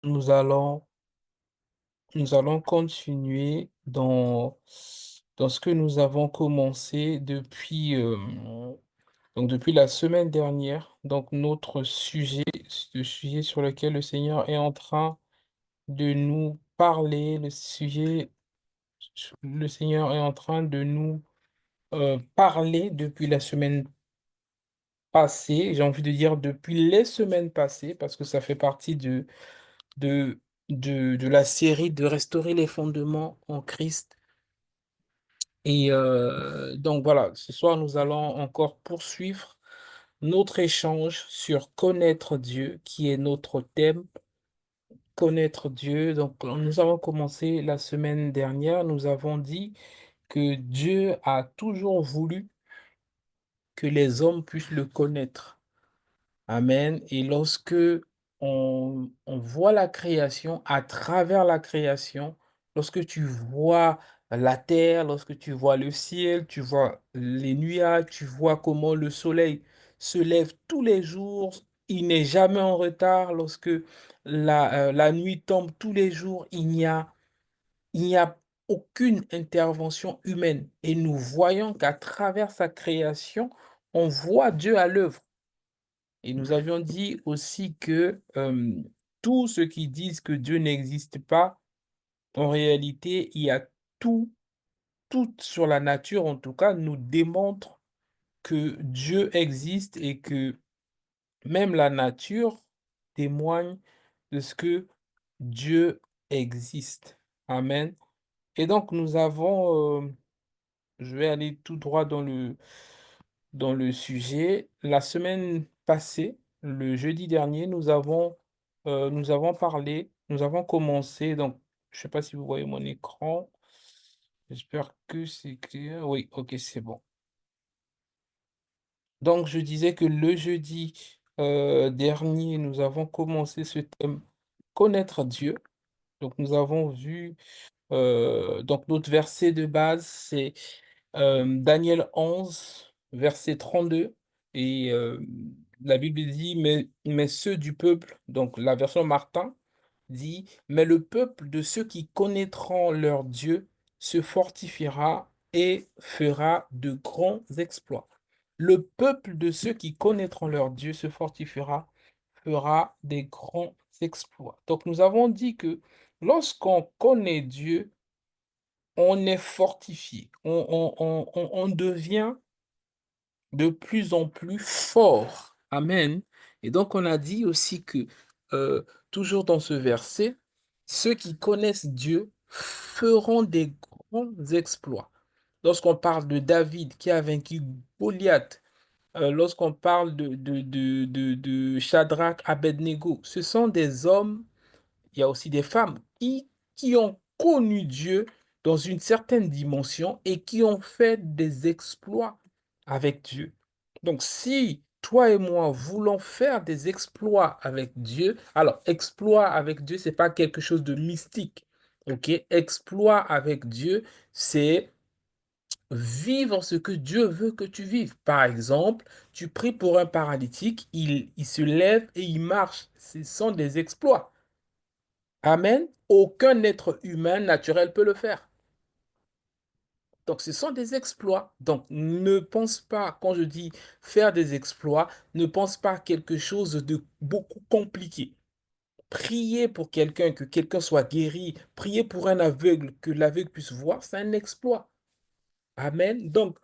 Nous allons, nous allons continuer dans ce que nous avons commencé depuis la semaine dernière. Donc, notre sujet, le sujet sur lequel le Seigneur est en train de nous parler, le Seigneur est en train de nous parler depuis la semaine passée. J'ai envie de dire depuis les semaines passées, parce que ça fait partie de, de la série de Restaurer les fondements en Christ. Et donc voilà, ce soir, nous allons encore poursuivre notre échange sur connaître Dieu, qui est notre thème, connaître Dieu. Donc, nous avons commencé la semaine dernière, nous avons dit que Dieu a toujours voulu que les hommes puissent le connaître. Amen. Et lorsque on voit la création, à travers la création, lorsque tu vois la terre, lorsque tu vois le ciel, tu vois les nuages, tu vois comment le soleil se lève tous les jours, il n'est jamais en retard, lorsque la nuit tombe tous les jours, il n'y a aucune intervention humaine. Et nous voyons qu'à travers sa création, on voit Dieu à l'œuvre. Et nous avions dit aussi que tous ceux qui disent que Dieu n'existe pas, en réalité, il y a tout, tout sur la nature, en tout cas, nous démontre que Dieu existe et que même la nature témoigne de ce que Dieu existe. Amen. Et donc, je vais aller tout droit dans le sujet. La semaine passée, le jeudi dernier, nous avons commencé, donc je ne sais pas si vous voyez mon écran, j'espère que c'est clair. Oui, ok, c'est bon. Donc je disais que le jeudi dernier, nous avons commencé ce thème, connaître Dieu. Donc nous avons vu, donc notre verset de base, c'est Daniel 11 verset 32 et la Bible dit: «Mais ceux du peuple», donc la version Martin dit: «Mais le peuple de ceux qui connaîtront leur Dieu se fortifiera et fera de grands exploits». Le peuple de ceux qui connaîtront leur Dieu se fortifiera, fera des grands exploits. Donc nous avons dit que lorsqu'on connaît Dieu, on est fortifié, on devient de plus en plus fort. Amen. Et donc on a dit aussi que, toujours dans ce verset, ceux qui connaissent Dieu feront des grands exploits. Lorsqu'on parle de David qui a vaincu Goliath, lorsqu'on parle de Shadrach, Abednego, ce sont des hommes, il y a aussi des femmes qui ont connu Dieu dans une certaine dimension et qui ont fait des exploits avec Dieu. Donc, si toi et moi voulons faire des exploits avec Dieu, alors exploit avec Dieu, c'est pas quelque chose de mystique. OK? Exploit avec Dieu, c'est vivre ce que Dieu veut que tu vives. Par exemple, tu pries pour un paralytique, il se lève et il marche. Ce sont des exploits. Amen. Aucun être humain naturel peut le faire. Donc, ce sont des exploits. Donc, ne pense pas, quand je dis faire des exploits, ne pense pas à quelque chose de beaucoup compliqué. Prier pour quelqu'un, que quelqu'un soit guéri, prier pour un aveugle, que l'aveugle puisse voir, c'est un exploit. Amen. Donc,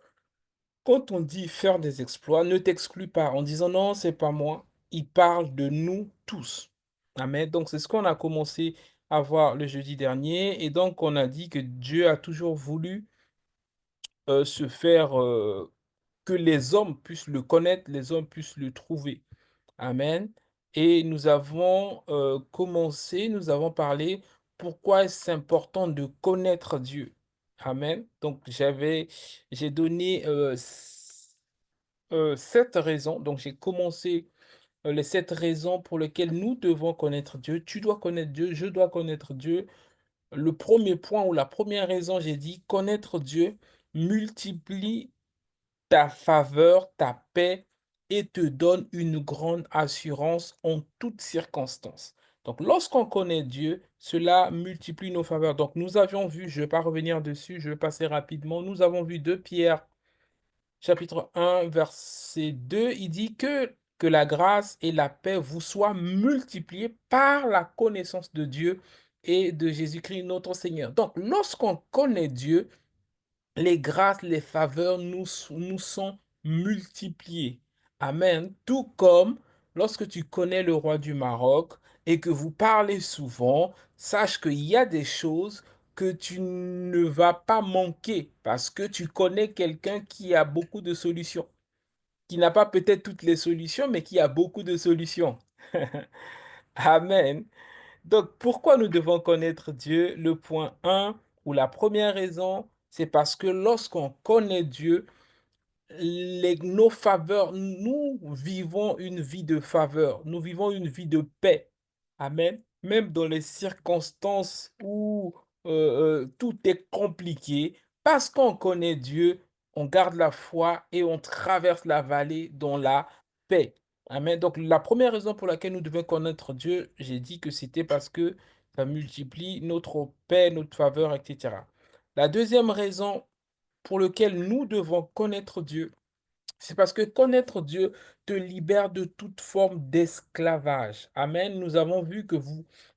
quand on dit faire des exploits, ne t'exclus pas en disant non, c'est pas moi. Il parle de nous tous. Amen. Donc, c'est ce qu'on a commencé à voir le jeudi dernier. Et donc, on a dit que Dieu a toujours voulu se faire, que les hommes puissent le connaître, les hommes puissent le trouver. Amen. Et nous avons parlé pourquoi est-ce important de connaître Dieu. Amen. Donc, j'ai donné 7 raisons. Donc, j'ai commencé les 7 raisons pour lesquelles nous devons connaître Dieu. Tu dois connaître Dieu, je dois connaître Dieu. Le premier point ou la première raison, j'ai dit connaître Dieu multiplie ta faveur, ta paix et te donne une grande assurance en toutes circonstances. Donc, lorsqu'on connaît Dieu, cela multiplie nos faveurs. Donc, nous avions vu, je ne vais pas revenir dessus, je vais passer rapidement. Nous avons vu 2 Pierre, chapitre 1, verset 2. Il dit que la grâce et la paix vous soient multipliées par la connaissance de Dieu et de Jésus-Christ, notre Seigneur. Donc, lorsqu'on connaît Dieu, les grâces, les faveurs nous sont multipliées. Amen. Tout comme lorsque tu connais le roi du Maroc et que vous parlez souvent, sache qu'il y a des choses que tu ne vas pas manquer parce que tu connais quelqu'un qui a beaucoup de solutions, qui n'a pas peut-être toutes les solutions, mais qui a beaucoup de solutions. Amen. Donc, pourquoi nous devons connaître Dieu? Le point un ou la première raison, c'est parce que lorsqu'on connaît Dieu, nos faveurs, nous vivons une vie de faveur, nous vivons une vie de paix. Amen. Même dans les circonstances où tout est compliqué, parce qu'on connaît Dieu, on garde la foi et on traverse la vallée dans la paix. Amen. Donc la première raison pour laquelle nous devons connaître Dieu, j'ai dit que c'était parce que ça multiplie notre paix, notre faveur, etc. La deuxième raison pour laquelle nous devons connaître Dieu, c'est parce que connaître Dieu te libère de toute forme d'esclavage. Amen. Nous avons vu que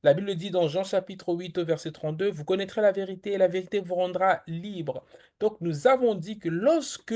la Bible dit dans Jean chapitre 8 au verset 32, vous connaîtrez la vérité et la vérité vous rendra libre. Donc nous avons dit que lorsque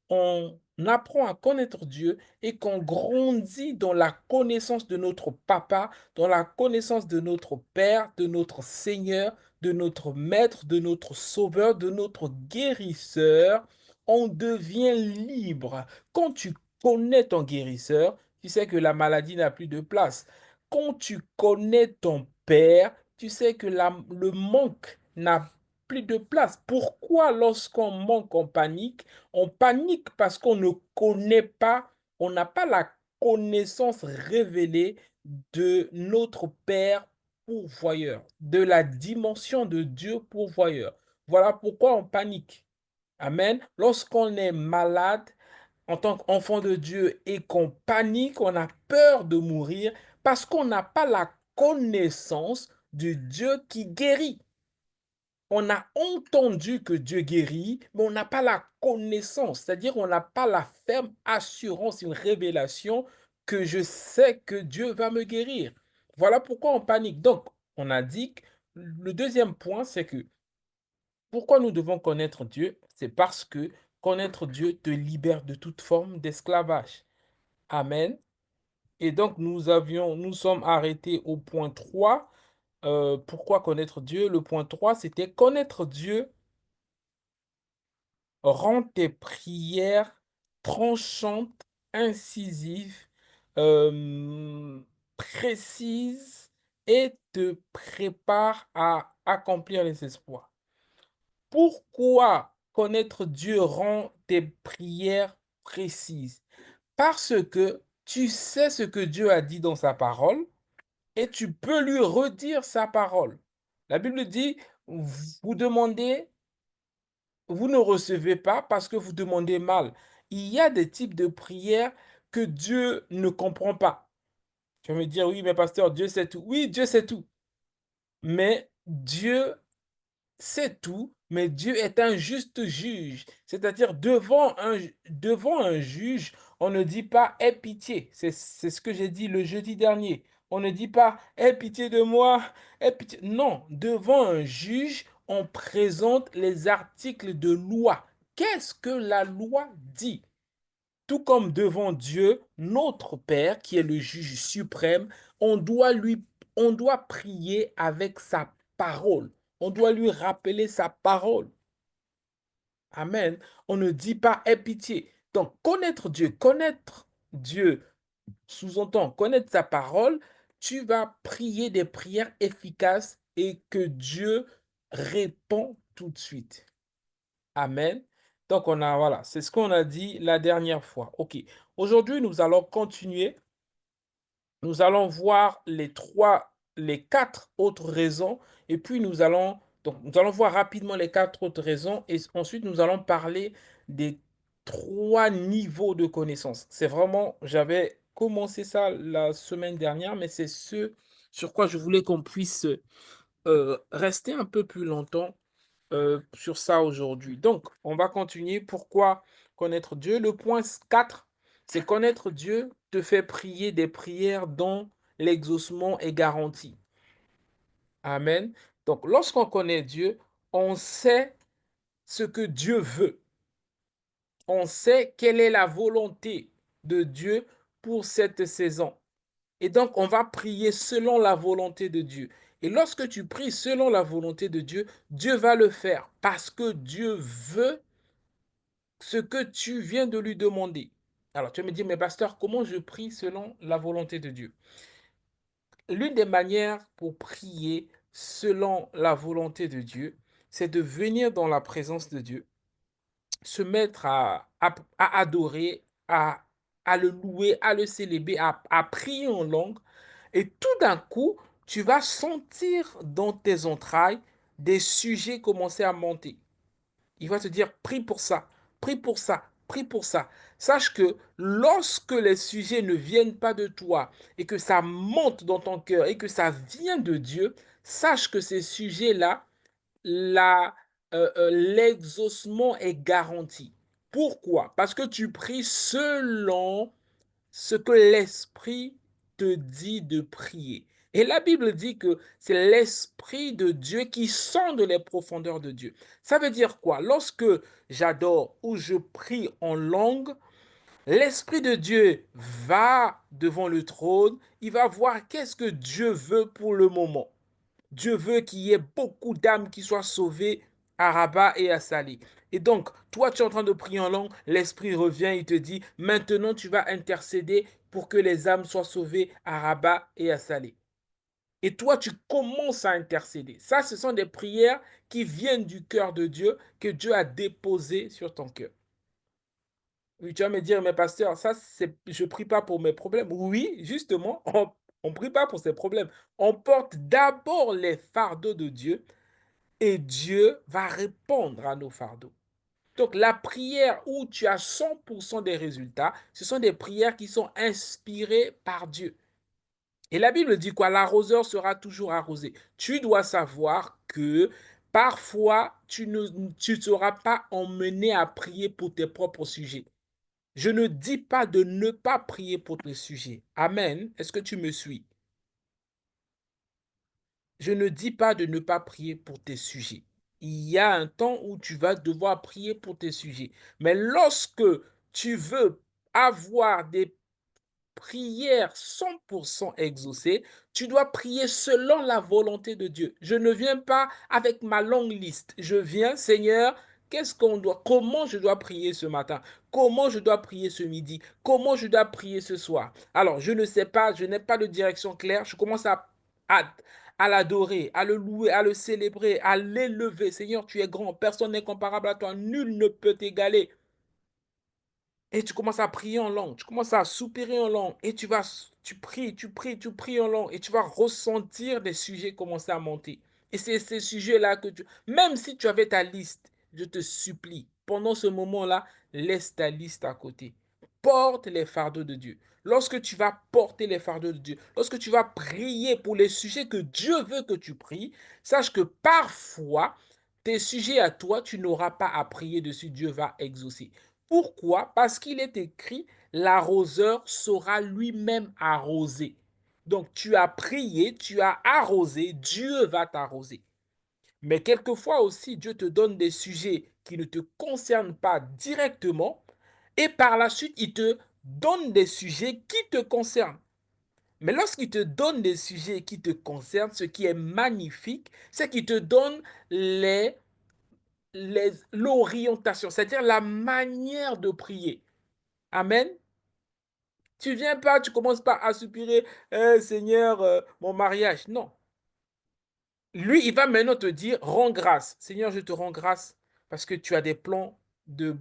on apprend à connaître Dieu et qu'on grandit dans la connaissance de notre Papa, dans la connaissance de notre Père, de notre Seigneur, de notre Maître, de notre Sauveur, de notre Guérisseur, on devient libre. Quand tu connais ton guérisseur, tu sais que la maladie n'a plus de place. Quand tu connais ton Père, tu sais que le manque n'a plus de place. Pourquoi lorsqu'on manque, on panique? On panique parce qu'on ne connaît pas, on n'a pas la connaissance révélée de notre Père pourvoyeur, de la dimension de Dieu pourvoyeur. Voilà pourquoi on panique. Amen. Lorsqu'on est malade en tant qu'enfant de Dieu et qu'on panique, on a peur de mourir parce qu'on n'a pas la connaissance de Dieu qui guérit. On a entendu que Dieu guérit, mais on n'a pas la connaissance, c'est-à-dire on n'a pas la ferme assurance, une révélation que je sais que Dieu va me guérir. Voilà pourquoi on panique. Donc, on a dit que le deuxième point, c'est que pourquoi nous devons connaître Dieu? C'est parce que connaître Dieu te libère de toute forme d'esclavage. Amen. Et donc, nous sommes arrêtés au point 3. Pourquoi connaître Dieu? Le point 3, c'était connaître Dieu rend tes prières tranchantes, incisives, euh, précises et te prépare à accomplir les espoirs. Pourquoi connaître Dieu rend tes prières précises? Parce que tu sais ce que Dieu a dit dans sa parole et tu peux lui redire sa parole. La Bible dit, vous demandez, vous ne recevez pas parce que vous demandez mal. Il y a des types de prières que Dieu ne comprend pas. Tu vas me dire, oui, mais pasteur, Dieu sait tout. Oui, Dieu sait tout. Mais Dieu c'est tout, mais Dieu est un juste juge. C'est-à-dire, devant un juge, on ne dit pas aie pitié. C'est ce que j'ai dit le jeudi dernier. On ne dit pas aie pitié de moi, aie pitié. Non, devant un juge, on présente les articles de loi. Qu'est-ce que la loi dit? Tout comme devant Dieu, notre Père, qui est le juge suprême, on doit lui, on doit prier avec sa parole. On doit lui rappeler sa parole. Amen. On ne dit pas aie pitié. Donc, connaître Dieu sous-entend connaître sa parole, tu vas prier des prières efficaces et que Dieu répond tout de suite. Amen. Donc, voilà, c'est ce qu'on a dit la dernière fois. OK. Aujourd'hui, nous allons continuer. Nous allons voir les quatre autres raisons et puis nous allons voir rapidement les quatre autres raisons et ensuite nous allons parler des trois niveaux de connaissance. C'est vraiment, j'avais commencé ça la semaine dernière, mais c'est ce sur quoi je voulais qu'on puisse rester un peu plus longtemps sur ça aujourd'hui. Donc, on va continuer. Pourquoi connaître Dieu? Le point 4, c'est connaître Dieu te fait prier des prières dont l'exaucement est garanti. Amen. Donc, lorsqu'on connaît Dieu, on sait ce que Dieu veut. On sait quelle est la volonté de Dieu pour cette saison. Et donc, on va prier selon la volonté de Dieu. Et lorsque tu pries selon la volonté de Dieu, Dieu va le faire parce que Dieu veut ce que tu viens de lui demander. Alors, tu vas me dire, mais pasteur, comment je prie selon la volonté de Dieu? L'une des manières pour prier selon la volonté de Dieu, c'est de venir dans la présence de Dieu, se mettre à adorer, à le louer, à le célébrer, à prier en langue. Et tout d'un coup, tu vas sentir dans tes entrailles des sujets commencer à monter. Il va te dire, prie pour ça, prie pour ça, prie pour ça. Sache que lorsque les sujets ne viennent pas de toi et que ça monte dans ton cœur et que ça vient de Dieu, sache que ces sujets-là, l'exaucement est garanti. Pourquoi? Parce que tu pries selon ce que l'Esprit te dit de prier. Et la Bible dit que c'est l'Esprit de Dieu qui sonde les profondeurs de Dieu. Ça veut dire quoi? Lorsque j'adore ou je prie en langue, l'Esprit de Dieu va devant le trône, il va voir qu'est-ce que Dieu veut pour le moment. Dieu veut qu'il y ait beaucoup d'âmes qui soient sauvées à Rabat et à Salé. Et donc, toi, tu es en train de prier en langue, l'Esprit revient, il te dit, maintenant tu vas intercéder pour que les âmes soient sauvées à Rabat et à Salé. Et toi, tu commences à intercéder. Ça, ce sont des prières qui viennent du cœur de Dieu, que Dieu a déposées sur ton cœur. Oui, tu vas me dire, mais pasteur, ça, c'est, je prie pas pour mes problèmes. Oui, justement, on prie pas pour ses problèmes. On porte d'abord les fardeaux de Dieu et Dieu va répondre à nos fardeaux. Donc, la prière où tu as 100% des résultats, ce sont des prières qui sont inspirées par Dieu. Et la Bible dit quoi? L'arroseur sera toujours arrosé. Tu dois savoir que parfois, tu ne seras pas emmené à prier pour tes propres sujets. Je ne dis pas de ne pas prier pour tes sujets. Amen. Est-ce que tu me suis? Je ne dis pas de ne pas prier pour tes sujets. Il y a un temps où tu vas devoir prier pour tes sujets. Mais lorsque tu veux avoir des prière 100% exaucée, tu dois prier selon la volonté de Dieu. Je ne viens pas avec ma longue liste. Je viens, Seigneur, comment je dois prier ce matin? Comment je dois prier ce midi? Comment je dois prier ce soir? Alors, je ne sais pas, je n'ai pas de direction claire. Je commence à, à l'adorer, à le louer, à le célébrer, à l'élever. Seigneur, tu es grand, personne n'est comparable à toi, nul ne peut t'égaler. Et tu commences à prier en langue, tu commences à soupirer en langue, et tu pries, tu pries, tu pries en langue, et tu vas ressentir des sujets commencer à monter. Et c'est ces sujets-là même si tu avais ta liste, je te supplie, pendant ce moment-là, laisse ta liste à côté. Porte les fardeaux de Dieu. Lorsque tu vas porter les fardeaux de Dieu, lorsque tu vas prier pour les sujets que Dieu veut que tu pries, sache que parfois, tes sujets à toi, tu n'auras pas à prier dessus, Dieu va exaucer. Pourquoi? Parce qu'il est écrit, l'arroseur saura lui-même arroser. Donc tu as prié, tu as arrosé, Dieu va t'arroser. Mais quelquefois aussi, Dieu te donne des sujets qui ne te concernent pas directement et par la suite, il te donne des sujets qui te concernent. Mais lorsqu'il te donne des sujets qui te concernent, ce qui est magnifique, c'est qu'il te donne l'orientation, c'est-à-dire la manière de prier. Amen. Tu viens pas, tu commences pas à soupirer, Seigneur, mon mariage. Non. Lui, il va maintenant te dire, rends grâce. Seigneur, je te rends grâce parce que tu as des plans de,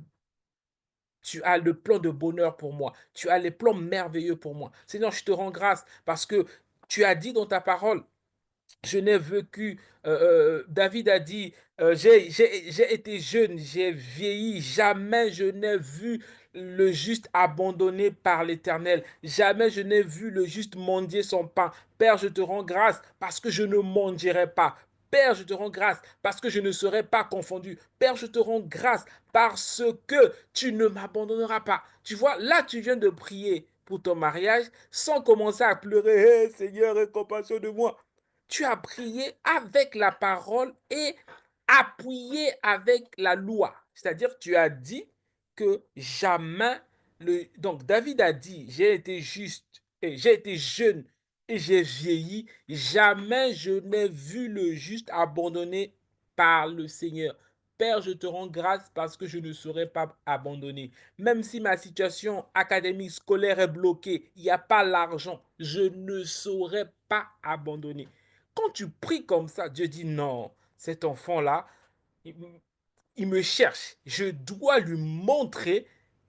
tu as le plan de bonheur pour moi. Tu as les plans merveilleux pour moi. Seigneur, je te rends grâce parce que tu as dit dans ta parole, je n'ai vécu, David a dit, j'ai été jeune, j'ai vieilli, jamais je n'ai vu le juste abandonné par l'Éternel. Jamais je n'ai vu le juste mendier son pain. Père, je te rends grâce parce que je ne mendierai pas. Père, je te rends grâce parce que je ne serai pas confondu. Père, je te rends grâce parce que tu ne m'abandonneras pas. Tu vois, là, tu viens de prier pour ton mariage sans commencer à pleurer. Hey, Seigneur, aie compassion de moi. Tu as prié avec la parole et appuyé avec la loi. C'est-à-dire, tu as dit que jamais Donc, David a dit, j'ai été juste, et j'ai été jeune et j'ai vieilli. Jamais je n'ai vu le juste abandonné par le Seigneur. Père, je te rends grâce parce que je ne serai pas abandonné. Même si ma situation académique, scolaire est bloquée, il n'y a pas l'argent, je ne serai pas abandonné. Quand tu pries comme ça, Dieu dit non, cet enfant-là, il, il me cherche. Je dois lui montrer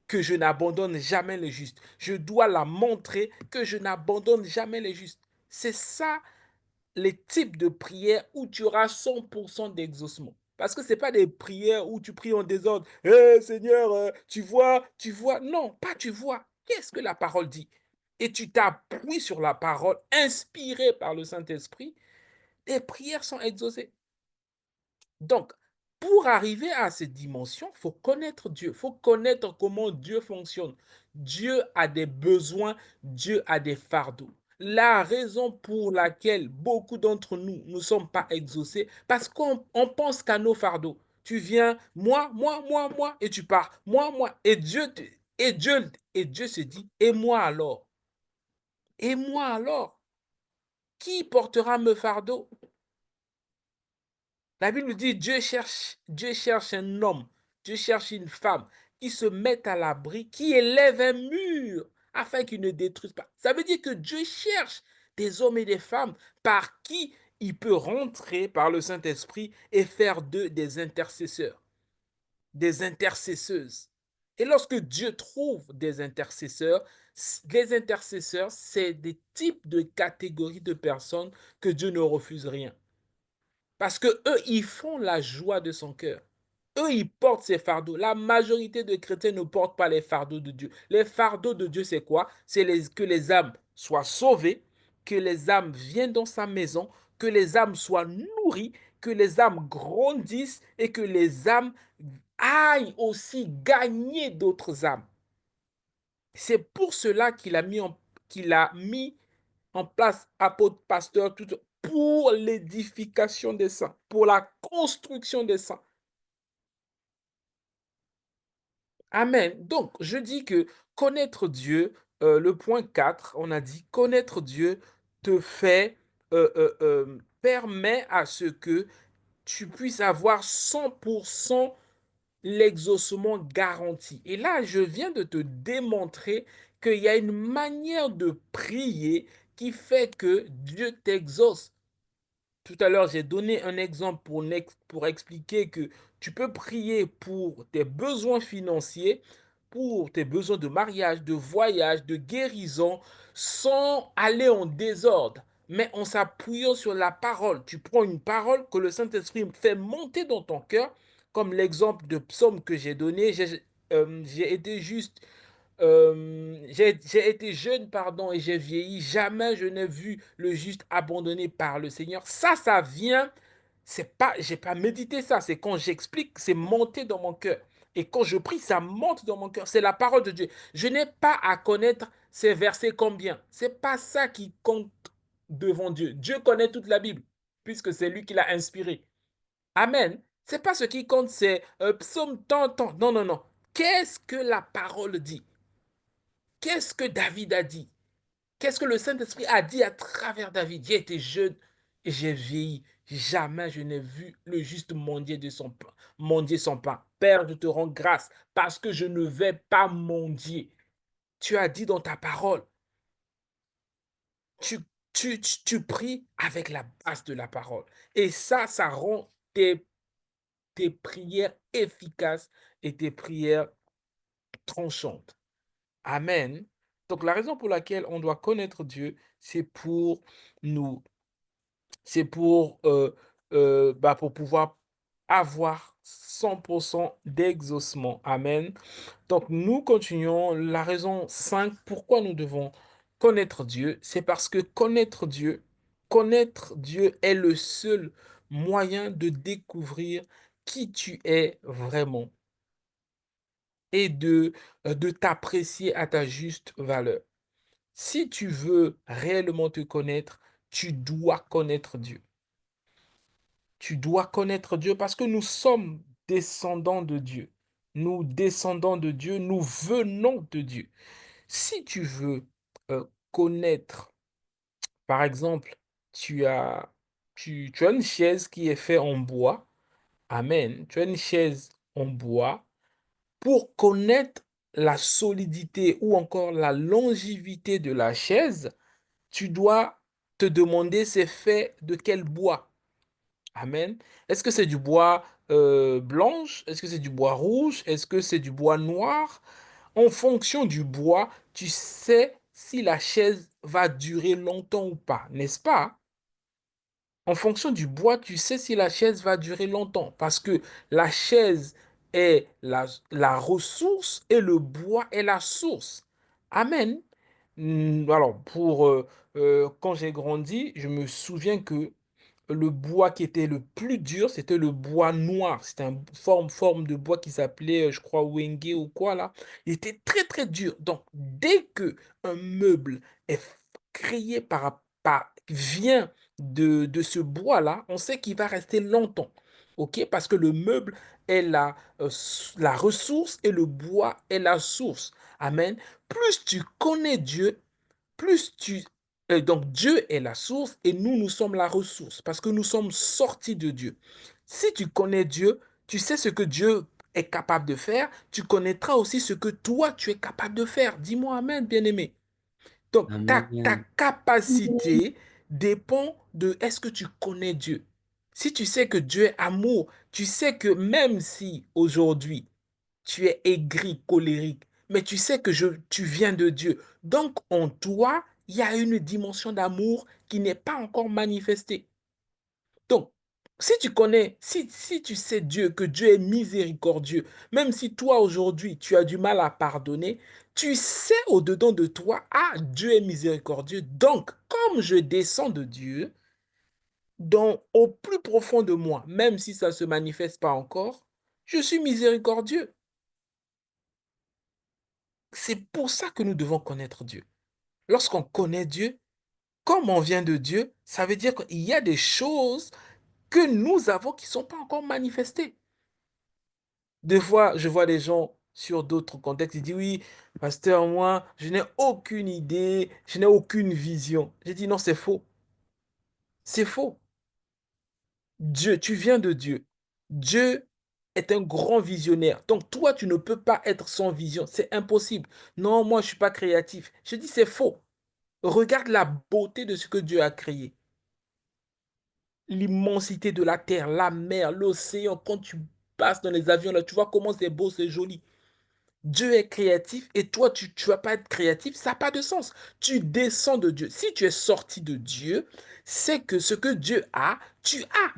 que je n'abandonne jamais les justes. Je dois la montrer que je n'abandonne jamais les justes. C'est ça les types de prières où tu auras 100% d'exaucement. Parce que ce n'est pas des prières où tu pries en désordre. Hey, Seigneur, tu vois, tu vois. Non, pas tu vois. Qu'est-ce que la parole dit? Et tu t'appuies sur la parole inspirée par le Saint-Esprit. Les prières sont exaucées. Donc, pour arriver à cette dimension, il faut connaître Dieu, il faut connaître comment Dieu fonctionne. Dieu a des besoins, Dieu a des fardeaux. La raison pour laquelle beaucoup d'entre nous ne sommes pas exaucés, parce qu'on pense qu'à nos fardeaux. Tu viens, moi, et tu pars, moi, et Dieu se dit, et moi alors? Et moi alors? Qui portera mes fardeaux? La Bible dit Dieu cherche un homme, Dieu cherche une femme qui se mette à l'abri, qui élève un mur afin qu'il ne détruise pas. Ça veut dire que Dieu cherche des hommes et des femmes par qui il peut rentrer par le Saint-Esprit et faire d'eux des intercesseurs, des intercesseuses. Et lorsque Dieu trouve des intercesseurs, les intercesseurs, c'est des types de catégories de personnes que Dieu ne refuse rien. Parce que eux, ils font la joie de son cœur. Eux, ils portent ces fardeaux. La majorité de chrétiens ne portent pas les fardeaux de Dieu. Les fardeaux de Dieu, c'est quoi? C'est que les âmes soient sauvées, que les âmes viennent dans sa maison, que les âmes soient nourries, que les âmes grandissent et que les âmes aillent aussi gagner d'autres âmes. C'est pour cela qu'il a mis en place apôtre, pasteur, tout pour l'édification des saints, pour la construction des saints. Amen. Donc, je dis que connaître Dieu, le point 4, on a dit connaître Dieu te fait, permet à ce que tu puisses avoir 100% l'exaucement garanti. Et là, je viens de te démontrer qu'il y a une manière de prier qui fait que Dieu t'exauce. Tout à l'heure, j'ai donné un exemple pour expliquer que tu peux prier pour tes besoins financiers, pour tes besoins de mariage, de voyage, de guérison, sans aller en désordre, mais en s'appuyant sur la parole. Tu prends une parole que le Saint-Esprit fait monter dans ton cœur, comme l'exemple de psaume que j'ai donné. J'ai été juste j'ai été jeune, pardon, et j'ai vieilli. Jamais je n'ai vu le juste abandonné par le Seigneur. Ça vient, c'est pas, j'ai pas médité ça. C'est quand j'explique, c'est monté dans mon cœur. Et quand je prie, ça monte dans mon cœur. C'est la parole de Dieu. Je n'ai pas à connaître ces versets combien. C'est pas ça qui compte devant Dieu. Dieu connaît toute la Bible, puisque c'est lui qui l'a inspiré. Amen. C'est pas ce qui compte, c'est psaume tant. Non, non, non. Qu'est-ce que la parole dit? Qu'est-ce que David a dit? Qu'est-ce que le Saint-Esprit a dit à travers David? J'ai été jeune et j'ai vieilli. Jamais je n'ai vu le juste mendier son pain. Père, je te rends grâce parce que je ne vais pas mendier. Tu as dit dans ta parole, tu, tu pries avec la base de la parole. Et ça rend tes prières efficaces et tes prières tranchantes. Amen. Donc la raison pour laquelle on doit connaître Dieu, c'est pour nous, c'est pour pouvoir avoir 100% d'exaucement. Amen. Donc, nous continuons. La raison 5 pourquoi nous devons connaître Dieu, c'est parce que connaître Dieu est le seul moyen de découvrir qui tu es vraiment et de t'apprécier à ta juste valeur. Si tu veux réellement te connaître, tu dois connaître Dieu. Tu dois connaître Dieu parce que nous sommes descendants de Dieu. Nous descendons de Dieu, nous venons de Dieu. Si tu veux connaître, par exemple, tu as, tu as une chaise qui est faite en bois. Amen. Tu as une chaise en bois. Pour connaître la solidité ou encore la longévité de la chaise, tu dois te demander c'est fait de quel bois. Amen. Est-ce que c'est du bois blanche? Est-ce que c'est du bois rouge? Est-ce que c'est du bois noir? En fonction du bois, tu sais si la chaise va durer longtemps ou pas, n'est-ce pas? En fonction du bois, tu sais si la chaise va durer longtemps parce que la chaise est la ressource et le bois est la source. Amen. Alors, quand j'ai grandi, je me souviens que le bois qui était le plus dur, c'était le bois noir. C'était une forme de bois qui s'appelait, je crois, Wenge ou quoi là. Il était très très dur. Donc, dès que un meuble est créé vient de ce bois-là, on sait qu'il va rester longtemps. OK? Parce que le meuble est la ressource et le bois est la source. Amen. Plus tu connais Dieu, plus tu... donc Dieu est la source et nous sommes la ressource parce que nous sommes sortis de Dieu. Si tu connais Dieu, tu sais ce que Dieu est capable de faire, tu connaîtras aussi ce que toi tu es capable de faire. Dis-moi Amen, bien-aimé. Donc ta Amen. capacité dépend de est-ce que tu connais Dieu. Si tu sais que Dieu est amour, tu sais que même si aujourd'hui tu es aigri, colérique, mais tu sais que tu viens de Dieu. Donc, en toi, il y a une dimension d'amour qui n'est pas encore manifestée. Donc, si tu connais, si tu sais Dieu, que Dieu est miséricordieux, même si toi aujourd'hui tu as du mal à pardonner, tu sais au-dedans de toi, ah, Dieu est miséricordieux. Donc, comme je descends de Dieu, au plus profond de moi, même si ça ne se manifeste pas encore, je suis miséricordieux. C'est pour ça que nous devons connaître Dieu. Lorsqu'on connaît Dieu, comme on vient de Dieu, ça veut dire qu'il y a des choses que nous avons qui ne sont pas encore manifestées. Des fois, je vois des gens sur d'autres contextes, ils disent oui, pasteur, moi, je n'ai aucune idée, je n'ai aucune vision. J'ai dit non, c'est faux. C'est faux. Dieu, tu viens de Dieu. Dieu est un grand visionnaire. Donc toi, tu ne peux pas être sans vision. C'est impossible. Non, moi, je ne suis pas créatif. Je dis c'est faux. Regarde la beauté de ce que Dieu a créé. L'immensité de la terre, la mer, l'océan. Quand tu passes dans les avions, là, tu vois comment c'est beau, c'est joli. Dieu est créatif et toi, tu ne vas pas être créatif. Ça n'a pas de sens. Tu descends de Dieu. Si tu es sorti de Dieu, c'est que ce que Dieu a, tu as.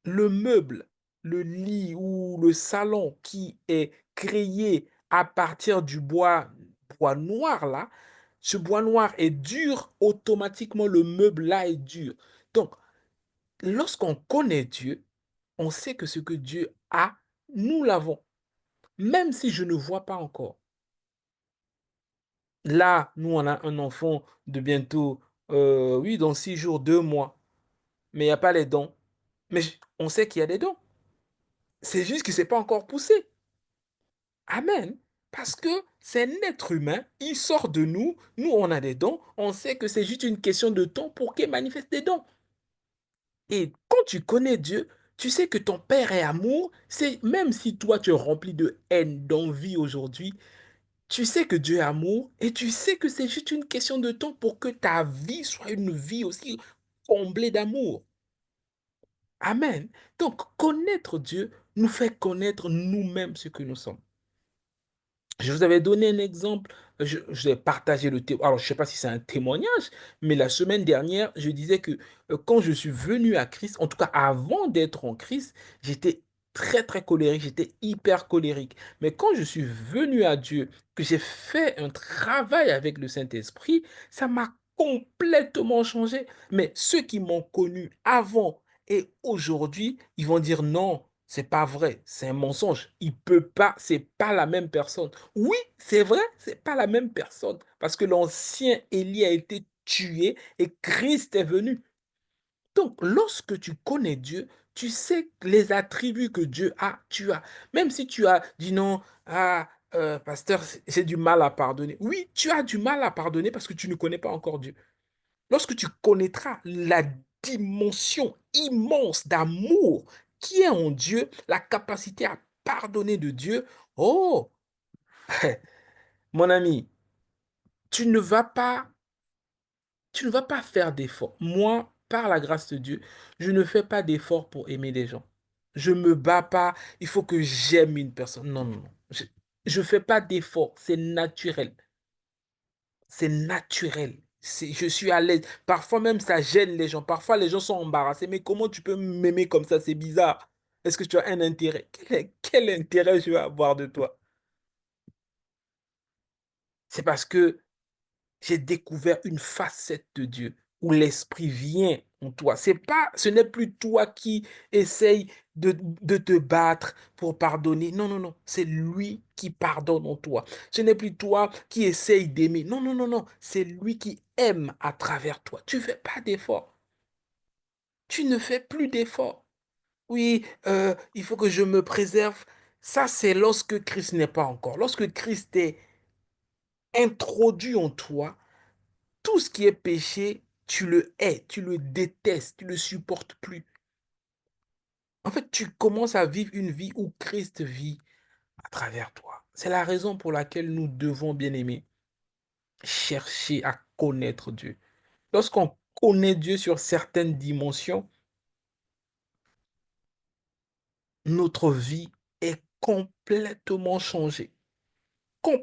Le meuble, le lit ou le salon qui est créé à partir du bois noir là, ce bois noir est dur, automatiquement le meuble là est dur. Donc, lorsqu'on connaît Dieu, on sait que ce que Dieu a, nous l'avons, même si je ne vois pas encore. Là, nous, on a un enfant de bientôt, oui, dans 6 jours, 2 mois, mais il n'y a pas les dents. Mais on sait qu'il y a des dents. C'est juste qu'il ne s'est pas encore poussé. Amen. Parce que c'est un être humain, il sort de nous, nous on a des dons, on sait que c'est juste une question de temps pour qu'il manifeste des dons. Et quand tu connais Dieu, tu sais que ton Père est amour, c'est même si toi tu es rempli de haine, d'envie aujourd'hui, tu sais que Dieu est amour et tu sais que c'est juste une question de temps pour que ta vie soit une vie aussi comblée d'amour. Amen. Donc connaître Dieu nous fait connaître nous-mêmes ce que nous sommes. Je vous avais donné un exemple j'ai partagé le témoignage. Alors, je ne sais pas si c'est un témoignage, mais la semaine dernière, je disais que quand je suis venu à Christ, en tout cas avant d'être en Christ, j'étais très, très colérique, j'étais hyper colérique. Mais quand je suis venu à Dieu, que j'ai fait un travail avec le Saint-Esprit, ça m'a complètement changé. Mais ceux qui m'ont connu avant et aujourd'hui, ils vont dire non, c'est pas vrai, c'est un mensonge. Il peut pas, c'est pas la même personne. Oui, c'est vrai, c'est pas la même personne parce que l'ancien Élie a été tué et Christ est venu. Donc, lorsque tu connais Dieu, tu sais que les attributs que Dieu a, tu as. Même si tu as dit non, pasteur, j'ai du mal à pardonner. Oui, tu as du mal à pardonner parce que tu ne connais pas encore Dieu. Lorsque tu connaîtras la dimension immense d'amour qui est en Dieu, la capacité à pardonner de Dieu, oh, mon ami, tu ne vas pas, tu ne vas pas faire d'efforts. Moi, par la grâce de Dieu, je ne fais pas d'efforts pour aimer les gens. Je me bats pas, il faut que j'aime une personne. Non, non, non. Je fais pas d'efforts, c'est naturel. C'est naturel. Je suis à l'aise. Parfois même, ça gêne les gens. Parfois, les gens sont embarrassés. Mais comment tu peux m'aimer comme ça? C'est bizarre. Est-ce que tu as un intérêt? Quel intérêt je vais avoir de toi? C'est parce que j'ai découvert une facette de Dieu où l'Esprit vient en toi. Ce n'est plus toi qui essaye de te battre pour pardonner. Non, non, non. C'est lui qui pardonne en toi. Ce n'est plus toi qui essaye d'aimer. Non, non, non, non. C'est lui qui aime à travers toi. Tu ne fais pas d'effort. Tu ne fais plus d'effort. Oui, il faut que je me préserve. Ça, c'est lorsque Christ n'est pas encore. Lorsque Christ est introduit en toi, tout ce qui est péché, tu le hais, tu le détestes, tu le supportes plus. En fait, tu commences à vivre une vie où Christ vit à travers toi. C'est la raison pour laquelle nous devons, bien aimer, chercher à connaître Dieu. Lorsqu'on connaît Dieu sur certaines dimensions, notre vie est complètement changée. Com-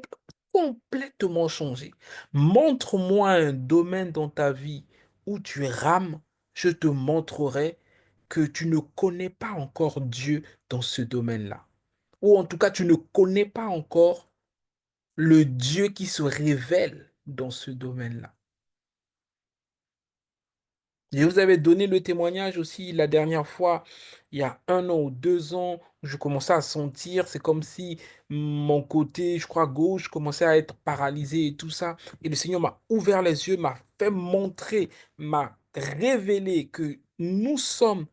Complètement changée. Montre-moi un domaine dans ta vie où tu rames, je te montrerai que tu ne connais pas encore Dieu dans ce domaine-là. Ou en tout cas, tu ne connais pas encore le Dieu qui se révèle dans ce domaine-là. Je vous avais donné le témoignage aussi la dernière fois, il y a 1 an ou 2 ans, où je commençais à sentir, c'est comme si mon côté, je crois, gauche commençait à être paralysé et tout ça. Et le Seigneur m'a ouvert les yeux, m'a fait montrer, m'a révélé que nous sommes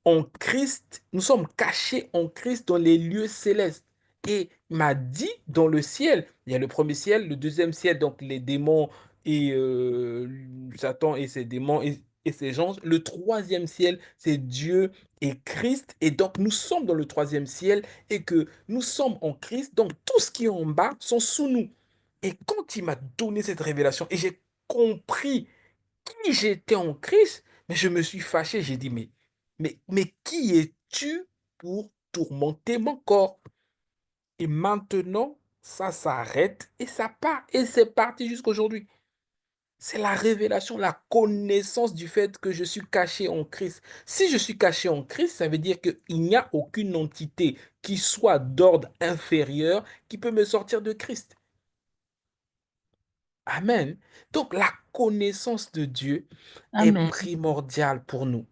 en Christ, nous sommes cachés en Christ dans les lieux célestes. Et il m'a dit dans le ciel, il y a le premier ciel, le deuxième ciel, donc les démons et Satan et ses démons et ses anges. Le troisième ciel, c'est Dieu et Christ. Et donc nous sommes dans le troisième ciel et que nous sommes en Christ. Donc tout ce qui est en bas sont sous nous. Et quand il m'a donné cette révélation et j'ai compris qui j'étais en Christ, mais je me suis fâché. J'ai dit, mais qui es-tu pour tourmenter mon corps? Et maintenant, ça s'arrête et ça part. Et c'est parti jusqu'aujourd'hui. C'est la révélation, la connaissance du fait que je suis caché en Christ. Si je suis caché en Christ, ça veut dire qu'il n'y a aucune entité qui soit d'ordre inférieur qui peut me sortir de Christ. Amen. Donc la connaissance de Dieu est Amen. primordiale pour nous.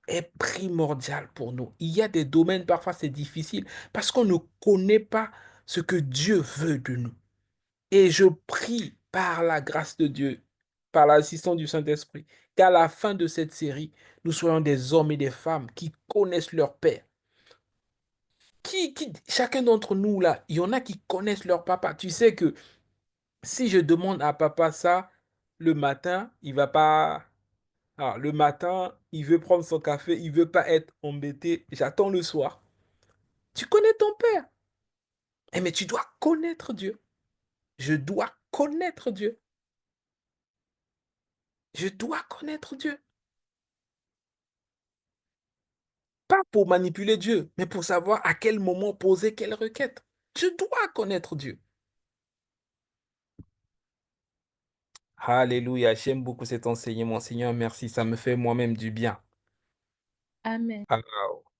Est primordiale pour nous. Il y a des domaines, parfois c'est difficile, parce qu'on ne connaît pas ce que Dieu veut de nous. Et je prie par la grâce de Dieu, par l'assistance du Saint-Esprit, qu'à la fin de cette série, nous soyons des hommes et des femmes qui connaissent leur Père. Chacun d'entre nous, là, il y en a qui connaissent leur papa. Tu sais que si je demande à papa ça le matin, il va pas. Ah, le matin, il veut prendre son café, il veut pas être embêté. J'attends le soir. Tu connais ton père. Eh, mais tu dois connaître Dieu. Je dois connaître Dieu. Je dois connaître Dieu. Pas pour manipuler Dieu, mais pour savoir à quel moment poser quelle requête. Je dois connaître Dieu. Alléluia, j'aime beaucoup cet enseignement, Seigneur, merci, ça me fait moi-même du bien. Amen. Ah,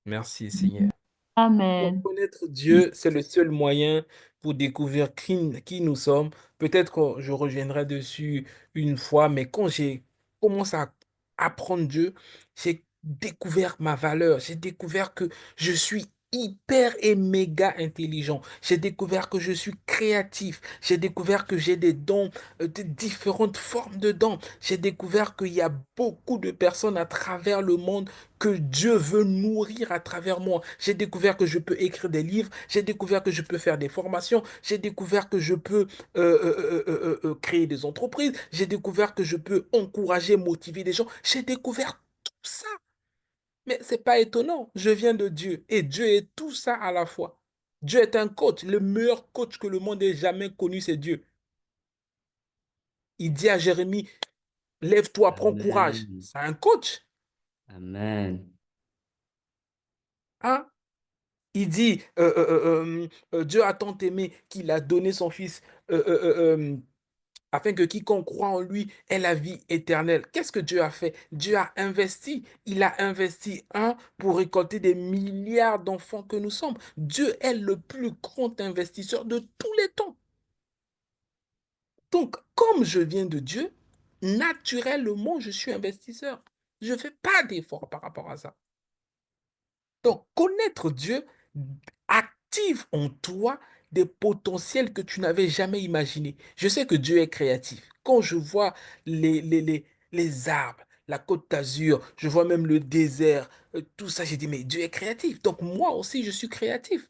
merci, Seigneur. Donc, Amen. connaître Dieu, c'est le seul moyen pour découvrir qui nous sommes. Peut-être que je reviendrai dessus une fois, mais quand j'ai commencé à apprendre Dieu, j'ai découvert ma valeur. J'ai découvert que je suis hyper et méga intelligent. J'ai découvert que je suis créatif. J'ai découvert que j'ai des dons, de différentes formes de dons. J'ai découvert qu'il y a beaucoup de personnes à travers le monde que Dieu veut nourrir à travers moi. J'ai découvert que je peux écrire des livres, j'ai découvert que je peux faire des formations, j'ai découvert que je peux créer des entreprises, j'ai découvert que je peux encourager, motiver des gens. J'ai découvert tout ça. Mais c'est pas étonnant, je viens de Dieu et Dieu est tout ça à la fois. Dieu est un coach, le meilleur coach que le monde ait jamais connu, c'est Dieu. Il dit à Jérémie, lève-toi, prends courage. Amen. C'est un coach, Amen. hein? Il dit, Dieu a tant aimé qu'il a donné son Fils afin que quiconque croit en lui ait la vie éternelle. Qu'est-ce que Dieu a fait? Dieu a investi. Il a investi un pour récolter des milliards d'enfants que nous sommes. Dieu est le plus grand investisseur de tous les temps. Donc, comme je viens de Dieu, naturellement, je suis investisseur. Je ne fais pas d'effort par rapport à ça. Donc, connaître Dieu active en toi des potentiels que tu n'avais jamais imaginés. Je sais que Dieu est créatif. Quand je vois les arbres, la côte d'Azur, je vois même le désert, tout ça, j'ai dit, mais Dieu est créatif. Donc, moi aussi, je suis créatif.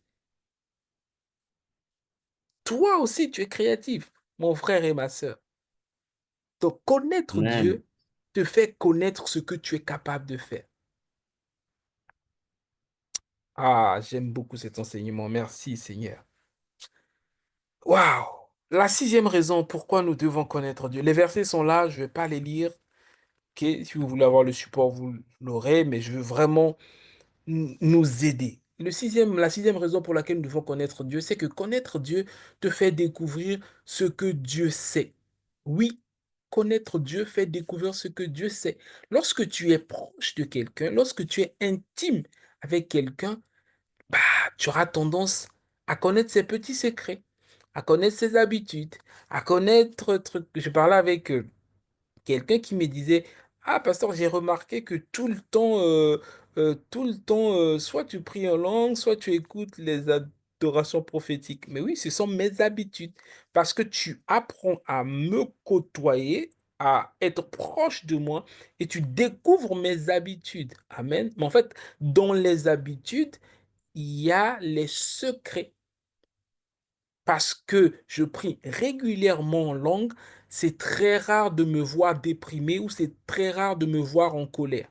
Toi aussi, tu es créatif, mon frère et ma sœur. Donc, connaître Amen. Dieu te fait connaître ce que tu es capable de faire. Ah, j'aime beaucoup cet enseignement. Merci, Seigneur. Waouh! La sixième raison pourquoi nous devons connaître Dieu. Les versets sont là, je ne vais pas les lire. Ok, si vous voulez avoir le support, vous l'aurez, mais je veux vraiment nous aider. La sixième raison pour laquelle nous devons connaître Dieu, c'est que connaître Dieu te fait découvrir ce que Dieu sait. Oui, connaître Dieu fait découvrir ce que Dieu sait. Lorsque tu es proche de quelqu'un, lorsque tu es intime avec quelqu'un, bah, tu auras tendance à connaître ses petits secrets, à connaître ses habitudes, à connaître truc. Je parlais avec quelqu'un qui me disait, ah, pasteur, j'ai remarqué que tout le temps, soit tu pries en langue, soit tu écoutes les adorations prophétiques. Mais oui, ce sont mes habitudes. Parce que tu apprends à me côtoyer, à être proche de moi, et tu découvres mes habitudes. Amen. Mais en fait, dans les habitudes, il y a les secrets. Parce que je prie régulièrement en langue, c'est très rare de me voir déprimé ou c'est très rare de me voir en colère.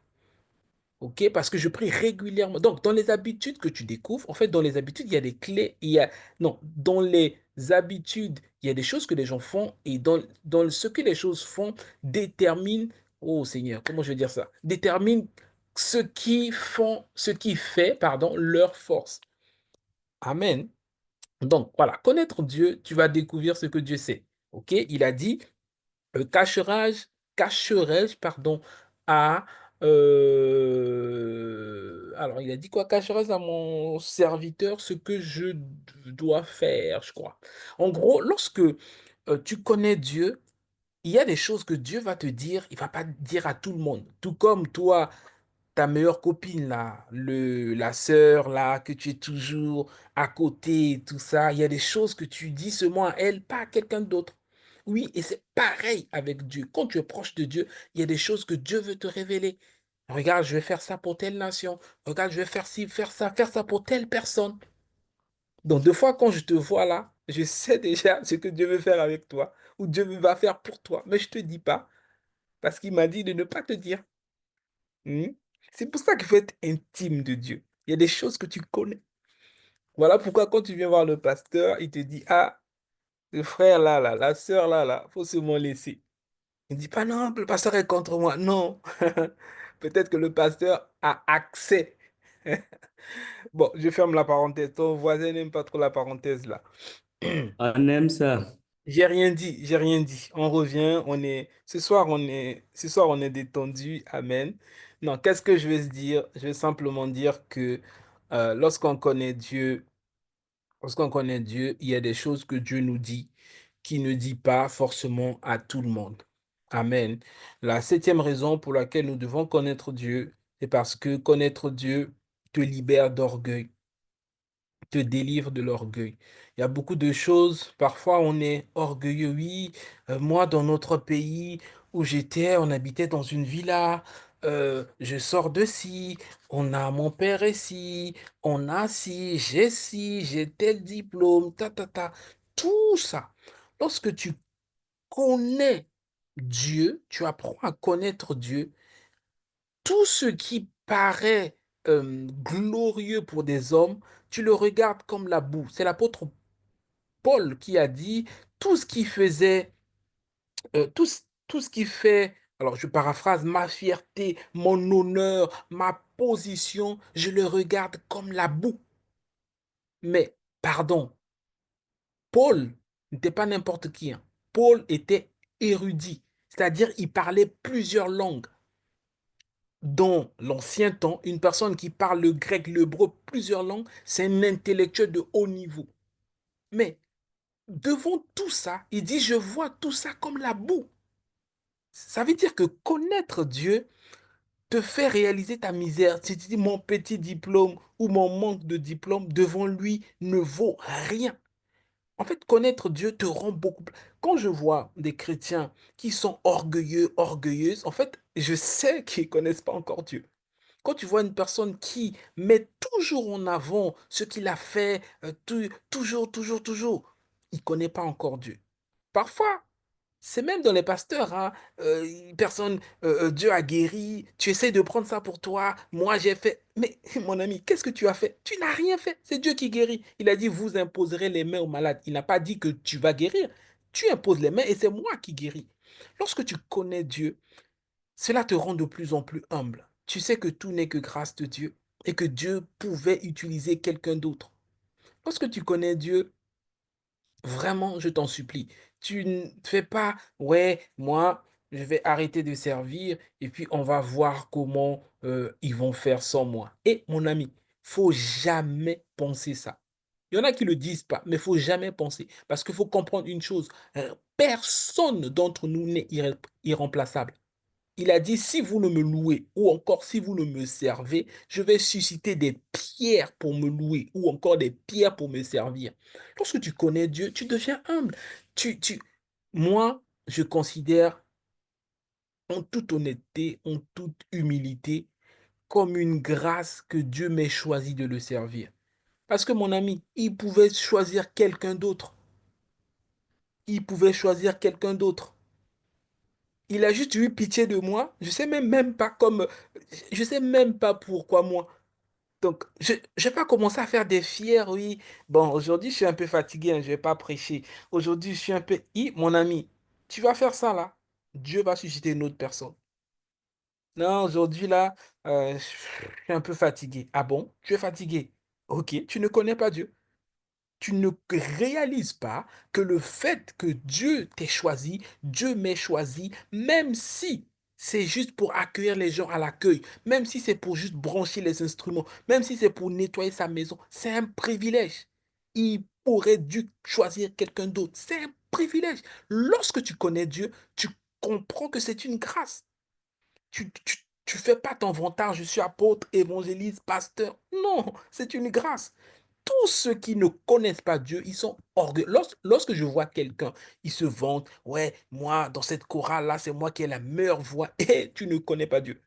OK? Parce que je prie régulièrement. Donc, dans les habitudes que tu découvres, en fait, dans les habitudes, il y a des clés. Non, dans les habitudes, il y a des choses que les gens font et dans ce que les choses font détermine, oh Seigneur, comment je vais dire ça? Détermine ce qui fait, pardon, leur force. Amen. Donc, voilà, connaître Dieu, tu vas découvrir ce que Dieu sait. OK? Il a dit, cacherai-je, pardon, à... alors, il a dit quoi? Cacherai-je à mon serviteur ce que je dois faire, je crois. En gros, lorsque tu connais Dieu, il y a des choses que Dieu va te dire, il va pas dire à tout le monde. Tout comme toi, ta meilleure copine là, la sœur là, que tu es toujours à côté, et tout ça, il y a des choses que tu dis seulement à elle, pas à quelqu'un d'autre. Oui, et c'est pareil avec Dieu. Quand tu es proche de Dieu, il y a des choses que Dieu veut te révéler. Regarde, je vais faire ça pour telle nation. Regarde, je vais faire ci, faire ça pour telle personne. Donc, deux fois, quand je te vois là, je sais déjà ce que Dieu veut faire avec toi ou Dieu va faire pour toi. Mais je te dis pas parce qu'il m'a dit de ne pas te dire. Hmm. C'est pour ça qu'il faut être intime de Dieu. Il y a des choses que tu connais. Voilà pourquoi quand tu viens voir le pasteur, il te dit, ah, le frère là, là, la sœur là, là, faut seulement laisser. Il ne dit pas, non, le pasteur est contre moi. Non. Peut-être que le pasteur a accès. Bon, je ferme la parenthèse. Ton voisin n'aime pas trop la parenthèse là. On aime ça. J'ai rien dit, j'ai rien dit. On revient, ce soir, on est détendu. Amen. Non, qu'est-ce que je vais se dire? Je vais simplement dire que lorsqu'on connaît Dieu, lorsqu'on connaît Dieu, il y a des choses que Dieu nous dit qu'il ne dit pas forcément à tout le monde. Amen. La septième raison pour laquelle nous devons connaître Dieu, c'est parce que connaître Dieu te libère d'orgueil, te délivre de l'orgueil. Il y a beaucoup de choses, parfois on est orgueilleux. Oui, moi dans notre pays où j'étais, on habitait dans une villa, je sors de ci, on a mon père ici, on a ci, j'ai tel diplôme, ta ta ta. Tout ça. Lorsque tu connais Dieu, tu apprends à connaître Dieu, tout ce qui paraît glorieux pour des hommes, tu le regardes comme la boue. C'est l'apôtre Paul qui a dit tout ce qui faisait, tout ce qui fait, alors je paraphrase, ma fierté, mon honneur, ma position, je le regarde comme la boue. Mais, pardon, Paul n'était pas n'importe qui, hein. Paul était érudit, c'est-à-dire il parlait plusieurs langues. Dans l'ancien temps, une personne qui parle le grec, l'hébreu, plusieurs langues, c'est un intellectuel de haut niveau. Mais devant tout ça, il dit, je vois tout ça comme la boue. Ça veut dire que connaître Dieu te fait réaliser ta misère. Si tu dis, mon petit diplôme ou mon manque de diplôme devant lui ne vaut rien. En fait, connaître Dieu te rend beaucoup plus... Quand je vois des chrétiens qui sont orgueilleux, orgueilleuses, en fait, je sais qu'ils ne connaissent pas encore Dieu. Quand tu vois une personne qui met toujours en avant ce qu'il a fait, toujours, il ne connaît pas encore Dieu. Parfois, c'est même dans les pasteurs, hein, personne, Dieu a guéri, tu essaies de prendre ça pour toi, moi j'ai fait. Mais mon ami, qu'est-ce que tu as fait? Tu n'as rien fait, c'est Dieu qui guérit. Il a dit, vous imposerez les mains aux malades. Il n'a pas dit que tu vas guérir. Tu imposes les mains et c'est moi qui guéris. Lorsque tu connais Dieu, cela te rend de plus en plus humble. Tu sais que tout n'est que grâce de Dieu et que Dieu pouvait utiliser quelqu'un d'autre. Lorsque tu connais Dieu, vraiment, je t'en supplie, tu ne fais pas, ouais, moi, je vais arrêter de servir et puis on va voir comment ils vont faire sans moi. Et mon ami, faut jamais penser ça. Il y en a qui le disent pas, mais faut jamais penser. Parce qu'il faut comprendre une chose, personne d'entre nous n'est irremplaçable. Il a dit, si vous ne me louez, ou encore si vous ne me servez, je vais susciter des pierres pour me louer, ou encore des pierres pour me servir. Lorsque tu connais Dieu, tu deviens humble. Tu, tu... Moi, je considère en toute honnêteté, en toute humilité, comme une grâce que Dieu m'ait choisi de le servir. Parce que mon ami, il pouvait choisir quelqu'un d'autre. Il pouvait choisir quelqu'un d'autre. Il a juste eu pitié de moi. Même pas comme, je sais même pas pourquoi moi. Donc, je vais pas commencer à faire des fiers, oui. Bon, aujourd'hui, je suis un peu fatigué, hein, je vais pas prêcher. Aujourd'hui, je suis un peu... Mon ami, tu vas faire ça, là. Dieu va susciter une autre personne. Non, aujourd'hui, là, je suis un peu fatigué. Ah bon? Tu es fatigué? Ok, tu ne connais pas Dieu. Tu ne réalises pas que le fait que Dieu t'ait choisi, Dieu m'ait choisi, même si c'est juste pour accueillir les gens à l'accueil, même si c'est pour juste brancher les instruments, même si c'est pour nettoyer sa maison, c'est un privilège. Il aurait dû choisir quelqu'un d'autre. C'est un privilège. Lorsque tu connais Dieu, tu comprends que c'est une grâce. Tu fais pas ton vantard, je suis apôtre, évangéliste, pasteur. Non, c'est une grâce. Tous ceux qui ne connaissent pas Dieu, ils sont orgueilleux. Lorsque je vois quelqu'un, il se vante, ouais, moi, dans cette chorale-là, c'est moi qui ai la meilleure voix, et tu ne connais pas Dieu.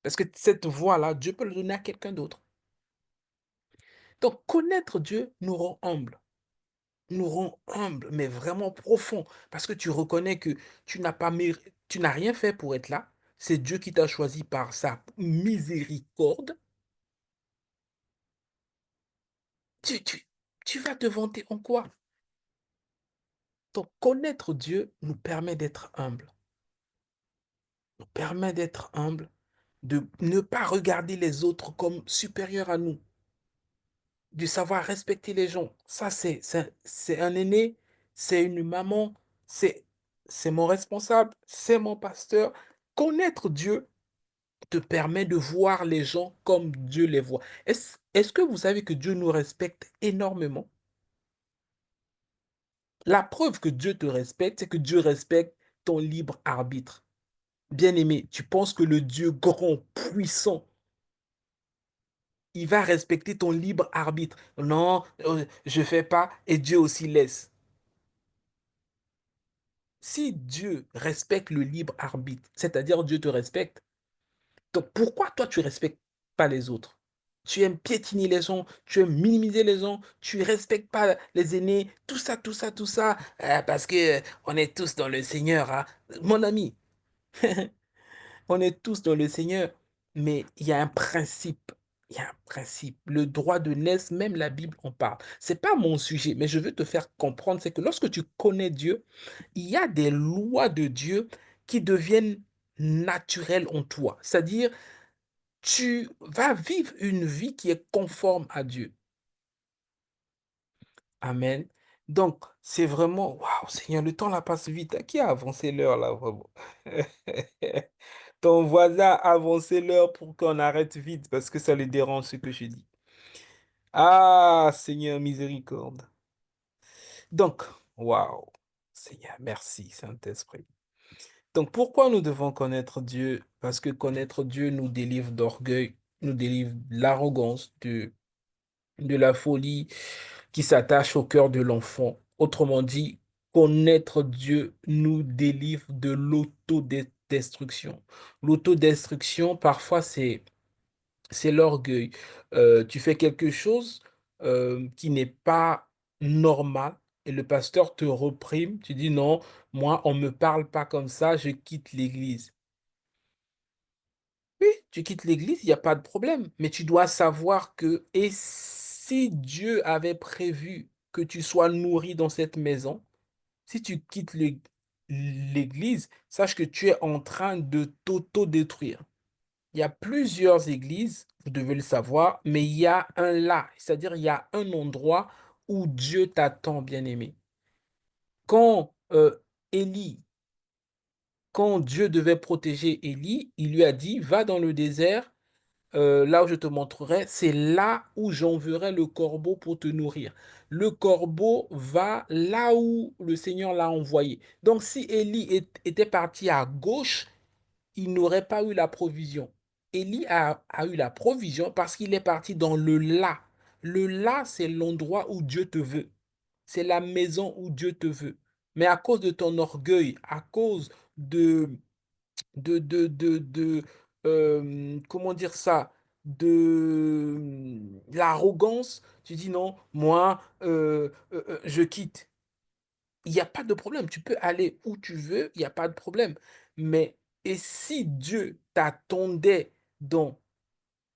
Parce que cette voix-là, Dieu peut le donner à quelqu'un d'autre. Donc, connaître Dieu nous rend humble, mais vraiment profond, parce que tu reconnais que tu n'as rien fait pour être là. C'est Dieu qui t'a choisi par sa miséricorde. Tu, tu, tu vas te vanter en quoi? Donc, connaître Dieu nous permet d'être humble, nous permet d'être humble, de ne pas regarder les autres comme supérieurs à nous, de savoir respecter les gens. Ça, c'est un aîné. c'est une maman, c'est c'est mon responsable, c'est mon pasteur. Connaître Dieu te permet de voir les gens comme Dieu les voit. Est-ce que vous savez que Dieu nous respecte énormément? La preuve que Dieu te respecte, c'est que Dieu respecte ton libre arbitre. Bien-aimé, tu penses que le Dieu grand, puissant, il va respecter ton libre arbitre? Non, je fais pas et Dieu aussi laisse. Si Dieu respecte le libre arbitre, c'est-à-dire Dieu te respecte, donc pourquoi toi tu respectes pas les autres? Tu aimes piétiner les gens, tu aimes minimiser les gens, tu respectes pas les aînés, tout ça, tout ça, tout ça, parce que on est tous dans le Seigneur, hein. Mon ami, on est tous dans le Seigneur, mais il y a un principe. Il y a un principe. Le droit de naissance, même la Bible en parle. C'est pas mon sujet, mais je veux te faire comprendre, c'est que lorsque tu connais Dieu, il y a des lois de Dieu qui deviennent naturelles en toi. C'est-à-dire, tu vas vivre une vie qui est conforme à Dieu. Amen. Donc, c'est vraiment, waouh, Seigneur, le temps là passe vite, hein. Qui a avancé l'heure là, vraiment? Ton voisin a avancé l'heure pour qu'on arrête vite parce que ça le dérange ce que je dis. Ah, Seigneur, miséricorde. Donc, waouh, Seigneur, merci, Saint-Esprit. Donc, pourquoi nous devons connaître Dieu? Parce que connaître Dieu nous délivre d'orgueil, nous délivre de l'arrogance, de la folie qui s'attache au cœur de l'enfant. Autrement dit, connaître Dieu nous délivre de l'autodestruction. L'autodestruction, parfois, c'est l'orgueil. Tu fais quelque chose qui n'est pas normal et le pasteur te reprime. Tu dis non, moi, on ne me parle pas comme ça, je quitte l'église. Oui, tu quittes l'église, il n'y a pas de problème. Mais tu dois savoir que, et si Dieu avait prévu que tu sois nourri dans cette maison, si tu quittes l'église, sache que tu es en train de t'auto-détruire. Il y a plusieurs églises, vous devez le savoir, mais il y a un là, c'est-à-dire il y a un endroit où Dieu t'attend, bien-aimé. Quand Élie, quand Dieu devait protéger Élie, il lui a dit, va dans le désert, là où je te montrerai, c'est là où j'enverrai le corbeau pour te nourrir. Le corbeau va là où le Seigneur l'a envoyé. Donc si Élie était parti à gauche, il n'aurait pas eu la provision. Élie a eu la provision parce qu'il est parti dans le là. Le là, c'est l'endroit où Dieu te veut. C'est la maison où Dieu te veut. Mais à cause de ton orgueil, à cause de comment dire ça, de l'arrogance, tu dis non, moi, je quitte. Il n'y a pas de problème. Tu peux aller où tu veux, il n'y a pas de problème. Mais, et si Dieu t'attendait dans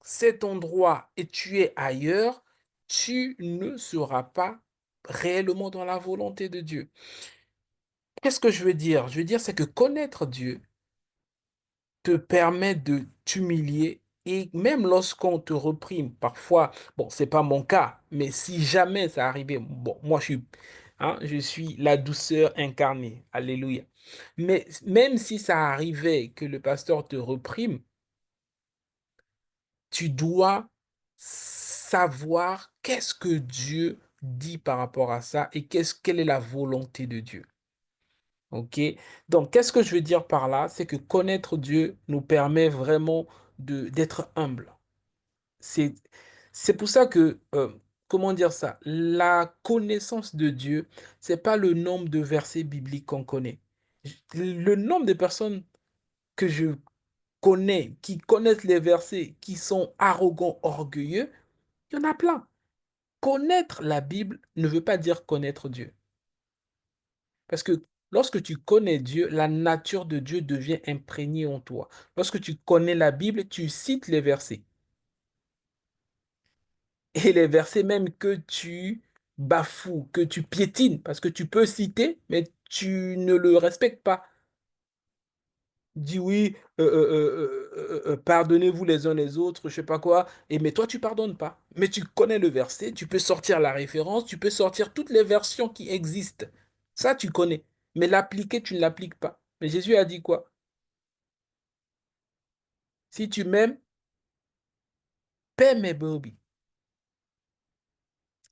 cet endroit et tu es ailleurs, tu ne seras pas réellement dans la volonté de Dieu. Qu'est-ce que je veux dire? Je veux dire, c'est que connaître Dieu te permet de t'humilier et même lorsqu'on te reprime, parfois, bon, c'est pas mon cas, mais si jamais ça arrivait, bon, moi je suis la douceur incarnée, alléluia. Mais même si ça arrivait que le pasteur te reprime, tu dois savoir qu'est-ce que Dieu dit par rapport à ça et quelle est la volonté de Dieu. OK? Donc, qu'est-ce que je veux dire par là? C'est que connaître Dieu nous permet vraiment d'être humble. C'est, c'est pour ça que, comment dire ça? La connaissance de Dieu, c'est pas le nombre de versets bibliques qu'on connaît. Le nombre de personnes que je connais, qui connaissent les versets, qui sont arrogants, orgueilleux, il y en a plein. Connaître la Bible ne veut pas dire connaître Dieu. Parce que lorsque tu connais Dieu, la nature de Dieu devient imprégnée en toi. Lorsque tu connais la Bible, tu cites les versets. Et les versets même que tu bafoues, que tu piétines, parce que tu peux citer, mais tu ne le respectes pas. Dis oui, pardonnez-vous les uns les autres, je sais pas quoi, et mais toi tu pardonnes pas. Mais tu connais le verset, tu peux sortir la référence, tu peux sortir toutes les versions qui existent. Ça, tu connais. Mais l'appliquer, tu ne l'appliques pas. Mais Jésus a dit quoi? Si tu m'aimes, paie mes brebis.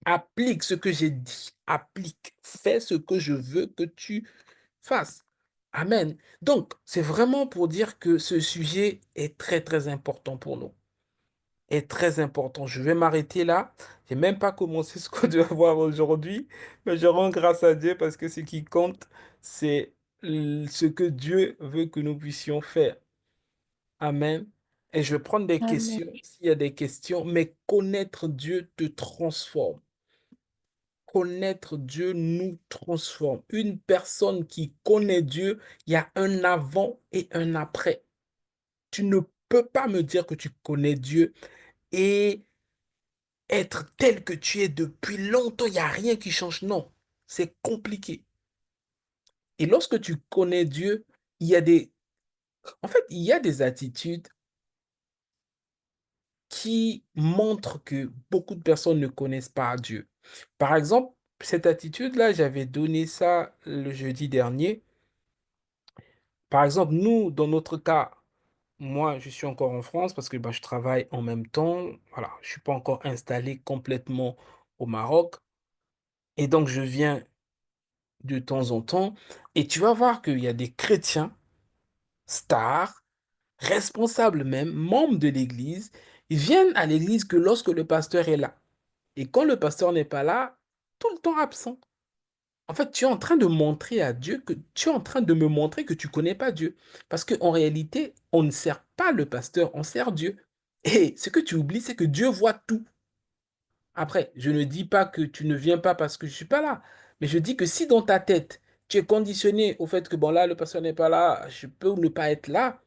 Applique ce que j'ai dit. Applique. Fais ce que je veux que tu fasses. Amen. Donc, c'est vraiment pour dire que ce sujet est très, très important pour nous. Est très important. Je vais m'arrêter là. J'ai même pas commencé ce qu'on doit voir aujourd'hui, mais je rends grâce à Dieu parce que ce qui compte, c'est ce que Dieu veut que nous puissions faire. Amen. Et je vais prendre des Amen. questions s'il y a des questions, mais connaître Dieu te transforme. Connaître Dieu nous transforme. Une personne qui connaît Dieu, il y a un avant et un après. Tu ne peux pas me dire que tu connais Dieu et être tel que tu es depuis longtemps, il n'y a rien qui change. Non, c'est compliqué. Et lorsque tu connais Dieu, il y a des, en fait, il y a des attitudes qui montrent que beaucoup de personnes ne connaissent pas Dieu. Par exemple, cette attitude-là, j'avais donné ça le jeudi dernier. Par exemple, nous, dans notre cas, moi, je suis encore en France parce que bah, je travaille en même temps. Voilà, je suis pas encore installé complètement au Maroc. Et donc, je viens de temps en temps. Et tu vas voir qu'il y a des chrétiens, stars, responsables même, membres de l'église. Ils viennent à l'église que lorsque le pasteur est là. Et quand le pasteur n'est pas là, tout le temps absent. En fait, tu es en train de montrer à Dieu que tu es en train de me montrer que tu connais pas Dieu. Parce qu'en réalité, on ne sert pas le pasteur, on sert Dieu. Et ce que tu oublies, c'est que Dieu voit tout. Après, je ne dis pas que tu ne viens pas parce que je suis pas là. Mais je dis que si dans ta tête, tu es conditionné au fait que, bon, là, le pasteur n'est pas là, je peux ne pas être là.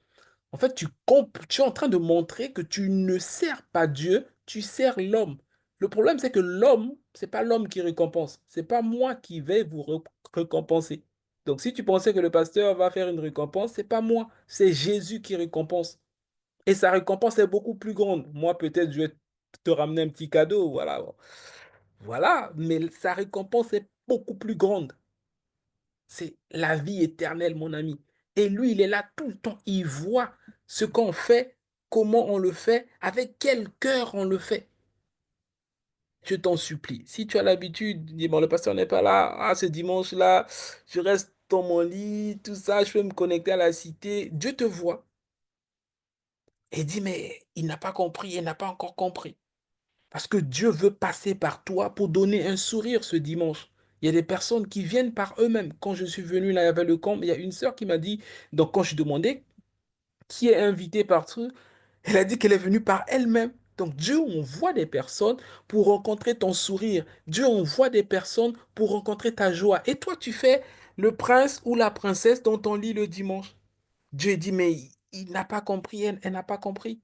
En fait, tu es en train de montrer que tu ne sers pas Dieu, tu sers l'homme. Le problème, c'est que l'homme, c'est pas l'homme qui récompense. C'est pas moi qui vais vous récompenser. Donc, si tu pensais que le pasteur va faire une récompense, c'est pas moi, c'est Jésus qui récompense. Et sa récompense est beaucoup plus grande. Moi, peut-être, je vais te ramener un petit cadeau, voilà. Voilà, mais sa récompense est beaucoup plus grande. C'est la vie éternelle, mon ami. Et lui, il est là tout le temps. Il voit ce qu'on fait, comment on le fait, avec quel cœur on le fait. Je t'en supplie. Si tu as l'habitude de dire, bon, le pasteur n'est pas là, ah, ce dimanche-là, je reste dans mon lit, tout ça, je peux me connecter à la cité. Dieu te voit et dit, mais il n'a pas compris, il n'a pas encore compris. Parce que Dieu veut passer par toi pour donner un sourire ce dimanche. Il y a des personnes qui viennent par eux-mêmes. Quand je suis venu là, il y avait le camp, il y a une sœur qui m'a dit, donc quand je demandais qui est invité par eux, elle a dit qu'elle est venue par elle-même. Donc Dieu envoie des personnes pour rencontrer ton sourire. Dieu envoie des personnes pour rencontrer ta joie. Et toi, tu fais le prince ou la princesse dont on lit le dimanche. Dieu dit, mais il n'a pas compris, elle n'a pas compris.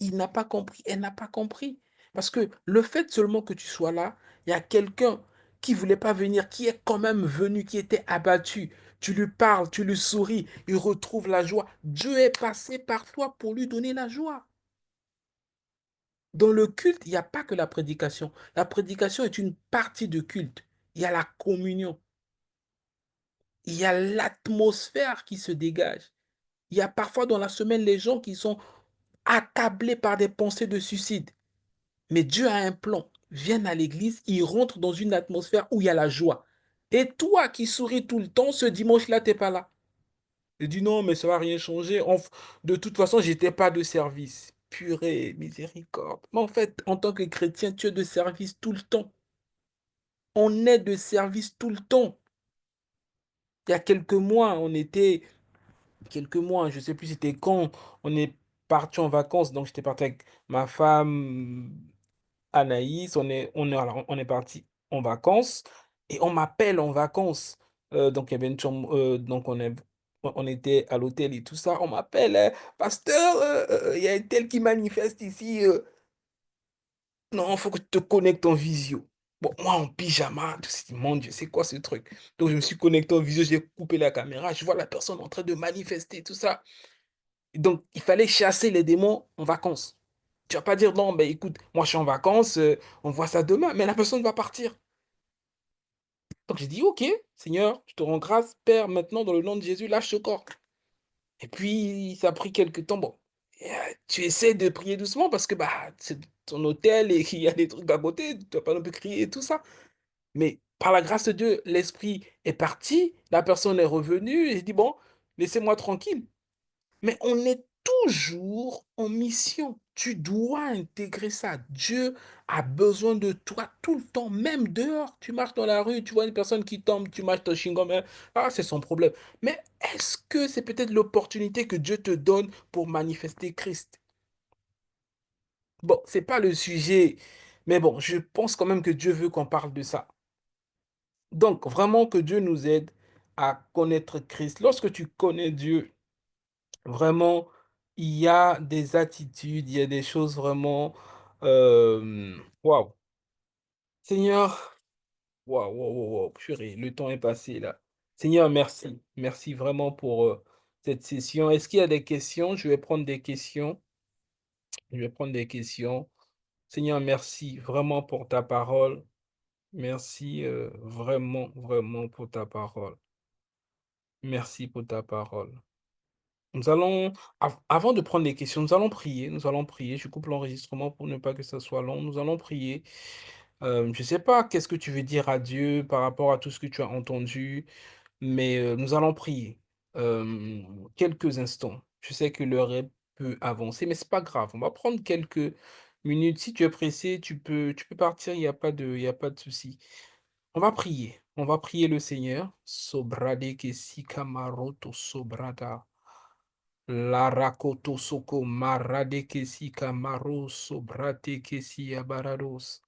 Il n'a pas compris, elle n'a pas compris. Parce que le fait seulement que tu sois là, il y a quelqu'un qui voulait pas venir, qui est quand même venu, qui était abattu. Tu lui parles, tu lui souris, il retrouve la joie. Dieu est passé par toi pour lui donner la joie. Dans le culte, il n'y a pas que la prédication. La prédication est une partie de culte. Il y a la communion. Il y a l'atmosphère qui se dégage. Il y a parfois dans la semaine les gens qui sont accablés par des pensées de suicide. Mais Dieu a un plan. Viens à l'église, il rentre dans une atmosphère où il y a la joie. Et toi qui souris tout le temps, ce dimanche-là, t'es pas là. Il dit non, mais ça va rien changer. De toute façon, j'étais pas de service. Purée, miséricorde. Mais en fait, en tant que chrétien, tu es de service tout le temps. On est de service tout le temps. Il y a quelques mois, quelques mois, je sais plus c'était quand, on est parti en vacances. Donc, j'étais parti avec ma femme, Anaïs, alors, on est parti en vacances et on m'appelle en vacances. Donc, il y avait une chambre, donc on était à l'hôtel et tout ça. On m'appelle, pasteur, il y a un tel qui manifeste ici. Non, il faut que tu te connectes en visio. Bon, moi en pyjama, je me suis dit, mon Dieu, c'est quoi ce truc? Donc, je me suis connecté en visio, j'ai coupé la caméra, je vois la personne en train de manifester, tout ça. Donc, il fallait chasser les démons en vacances. Tu vas pas dire, non, ben écoute, moi je suis en vacances, on voit ça demain, mais la personne va partir. Donc j'ai dit: «OK, Seigneur, je te rends grâce, Père, maintenant dans le nom de Jésus, lâche ce corps». Et puis ça a pris quelque temps, bon, et tu essaies de prier doucement parce que, bah, c'est ton hôtel et qu'il y a des trucs à côté, tu vas pas non plus crier et tout ça. Mais par la grâce de Dieu, l'esprit est parti, la personne est revenue et j'ai dit: «Bon, laissez-moi tranquille». Mais on est toujours en mission. Tu dois intégrer ça. Dieu a besoin de toi tout le temps, même dehors. Tu marches dans la rue, tu vois une personne qui tombe, tu marches ton chewing-gum, ah, c'est son problème. Mais est-ce que c'est peut-être l'opportunité que Dieu te donne pour manifester Christ? Bon, c'est pas le sujet, mais bon, je pense quand même que Dieu veut qu'on parle de ça. Donc, vraiment que Dieu nous aide à connaître Christ. Lorsque tu connais Dieu, vraiment, il y a des attitudes, il y a des choses vraiment, waouh! Seigneur, waouh, waouh, waouh, waouh, purée, le temps est passé là. Seigneur, merci. Merci vraiment pour, cette session. Est-ce qu'il y a des questions? Je vais prendre des questions. Je vais prendre des questions. Seigneur, merci vraiment pour ta parole. Merci, vraiment, vraiment pour ta parole. Merci pour ta parole. Nous allons, avant de prendre les questions, nous allons prier. Nous allons prier. Je coupe l'enregistrement pour ne pas que ça soit long. Nous allons prier. Je ne sais pas qu'est-ce que tu veux dire à Dieu par rapport à tout ce que tu as entendu, mais nous allons prier quelques instants. Je sais que l'heure est peu avancée, mais c'est pas grave. On va prendre quelques minutes. Si tu es pressé, tu peux partir. Il y a pas de souci. On va prier. On va prier le Seigneur. Sobrade que si kamaroto sobrada. La rakoto soko marade kesi kamaro sobrate kesi abarados.